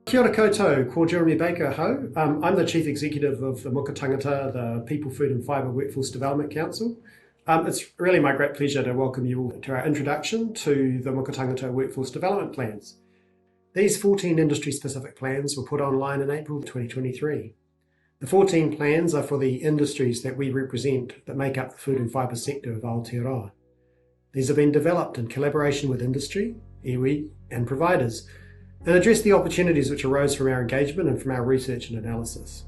Kia ora koutou, ko Jeremy Baker ho. I'm the Chief Executive of the Muka Tangata, the People, Food and Fibre Workforce Development Council. It's really my great pleasure to welcome you all to our introduction to the Muka Tangata Workforce Development Plans. These 14 industry-specific plans were put online in April 2023. The 14 plans are for the industries that we represent that make up the food and fibre sector of Aotearoa. These have been developed in collaboration with industry, iwi and providers, and address the opportunities which arose from our engagement and from our research and analysis.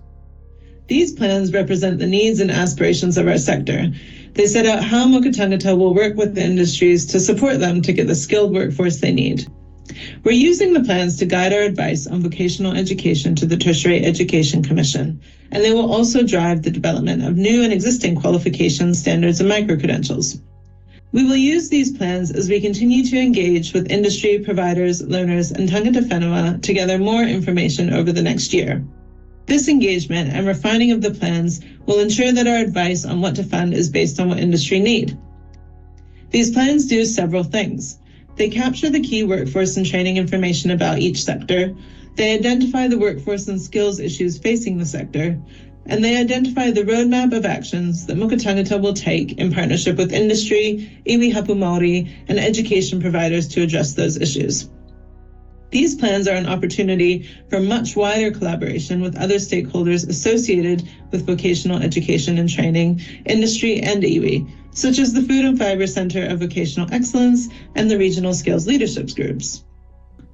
These plans represent the needs and aspirations of our sector. They set out how Muka Tangata will work with the industries to support them to get the skilled workforce they need. We're using the plans to guide our advice on vocational education to the Tertiary Education Commission, and they will also drive the development of new and existing qualifications, standards, and micro-credentials. We will use these plans as we continue to engage with industry, providers, learners, and tangata whenua to gather more information over the next year. This engagement and refining of the plans will ensure that our advice on what to fund is based on what industry need. These plans do several things. They capture the key workforce and training information about each sector. They identify the workforce and skills issues facing the sector, and they identify the roadmap of actions that Muka Tangata will take in partnership with industry, iwi hapu Māori, and education providers to address those issues. These plans are an opportunity for much wider collaboration with other stakeholders associated with vocational education and training, industry and iwi, such as the Food and Fibre Centre of Vocational Excellence and the Regional Skills Leadership Groups.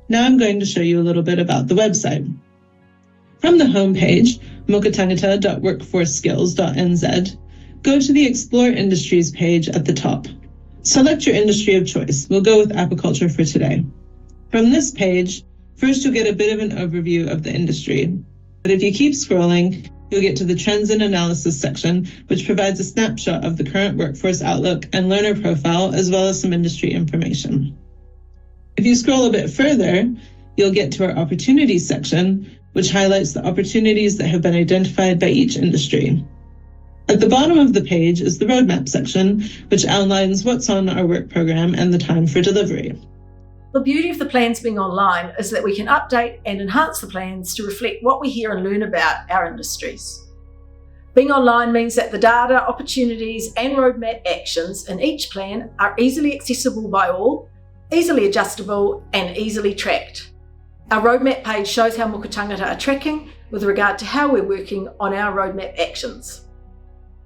Now I'm going to show you a little bit about the website. From the homepage, mukatangata.workforceskills.nz, go to the Explore Industries page at the top. Select your industry of choice. We'll go with apiculture for today. From this page, first you'll get a bit of an overview of the industry. But if you keep scrolling, you'll get to the Trends and Analysis section, which provides a snapshot of the current workforce outlook and learner profile, as well as some industry information. If you scroll a bit further, you'll get to our Opportunities section, which highlights the opportunities that have been identified by each industry. At the bottom of the page is the Roadmap section, which outlines what's on our work program and the time for delivery. The beauty of the plans being online is that we can update and enhance the plans to reflect what we hear and learn about our industries. Being online means that the data, opportunities, and roadmap actions in each plan are easily accessible by all, easily adjustable, and easily tracked. Our roadmap page shows how Muka Tangata are tracking with regard to how we're working on our roadmap actions.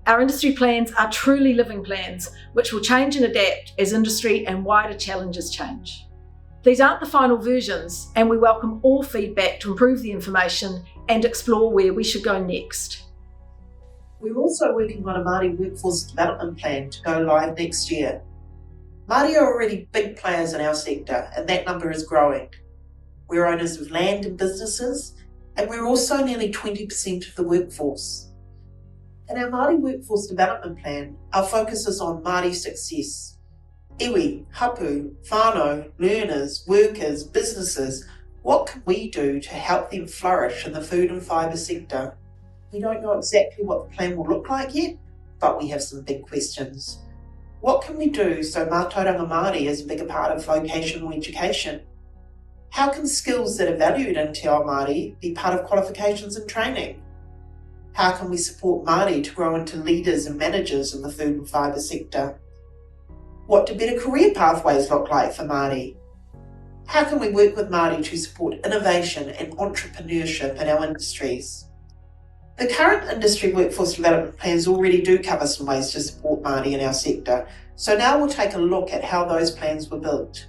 Our industry plans are truly living plans, which will change and adapt as industry and wider challenges change. These aren't the final versions, and we welcome all feedback to improve the information and explore where we should go next. We're also working on a Māori workforce development plan to go live next year. Māori are already big players in our sector, and that number is growing. We're owners of land and businesses, and we're also nearly 20% of the workforce. In our Māori Workforce Development Plan, our focus is on Māori success. Iwi, hapu, whānau, learners, workers, businesses, what can we do to help them flourish in the food and fibre sector? We don't know exactly what the plan will look like yet, but we have some big questions. What can we do so mātauranga Māori is a bigger part of vocational education? How can skills that are valued in Te Ao Māori be part of qualifications and training? How can we support Māori to grow into leaders and managers in the food and fibre sector? What do better career pathways look like for Māori? How can we work with Māori to support innovation and entrepreneurship in our industries? The current industry workforce development plans already do cover some ways to support Māori in our sector, so now we'll take a look at how those plans were built.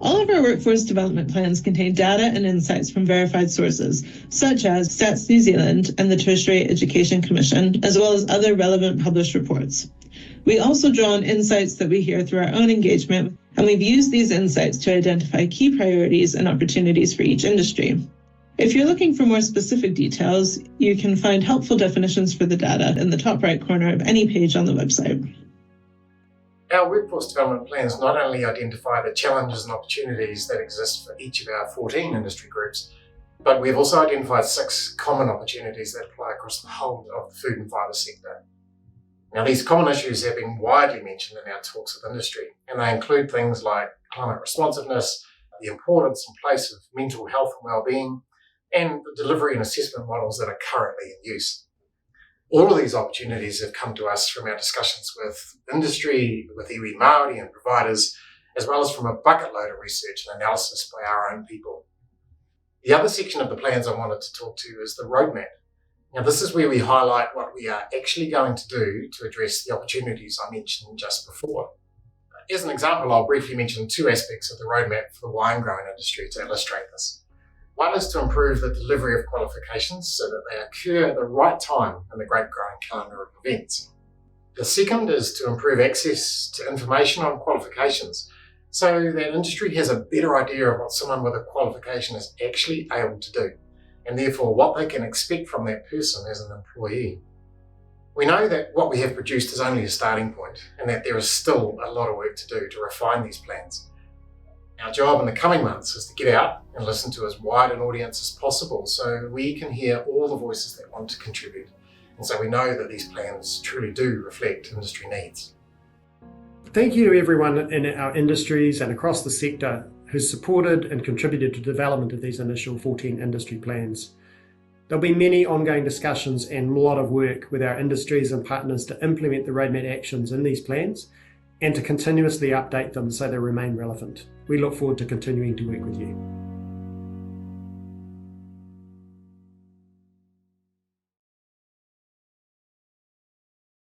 All of our workforce development plans contain data and insights from verified sources, such as Stats New Zealand and the Tertiary Education Commission, as well as other relevant published reports. We also draw on insights that we hear through our own engagement, and we've used these insights to identify key priorities and opportunities for each industry. If you're looking for more specific details, you can find helpful definitions for the data in the top right corner of any page on the website. Our workforce development plans not only identify the challenges and opportunities that exist for each of our 14 industry groups, but we've also identified 6 common opportunities that apply across the whole of the food and fibre sector. Now, these common issues have been widely mentioned in our talks with industry, and they include things like climate responsiveness, the importance and place of mental health and wellbeing, and the delivery and assessment models that are currently in use. All of these opportunities have come to us from our discussions with industry, with iwi Māori and providers, as well as from a bucket load of research and analysis by our own people. The other section of the plans I wanted to talk to is the roadmap. Now, this is where we highlight what we are actually going to do to address the opportunities I mentioned just before. As an example, I'll briefly mention two aspects of the roadmap for the wine growing industry to illustrate this. One is to improve the delivery of qualifications so that they occur at the right time in the grape growing calendar of events. The second is to improve access to information on qualifications so that industry has a better idea of what someone with a qualification is actually able to do, and therefore what they can expect from that person as an employee. We know that what we have produced is only a starting point and that there is still a lot of work to do to refine these plans. Our job in the coming months is to get out and listen to as wide an audience as possible so we can hear all the voices that want to contribute, and so we know that these plans truly do reflect industry needs. Thank you to everyone in our industries and across the sector who's supported and contributed to the development of these initial 14 industry plans. There'll be many ongoing discussions and a lot of work with our industries and partners to implement the roadmap actions in these plans and to continuously update them so they remain relevant. We look forward to continuing to work with you.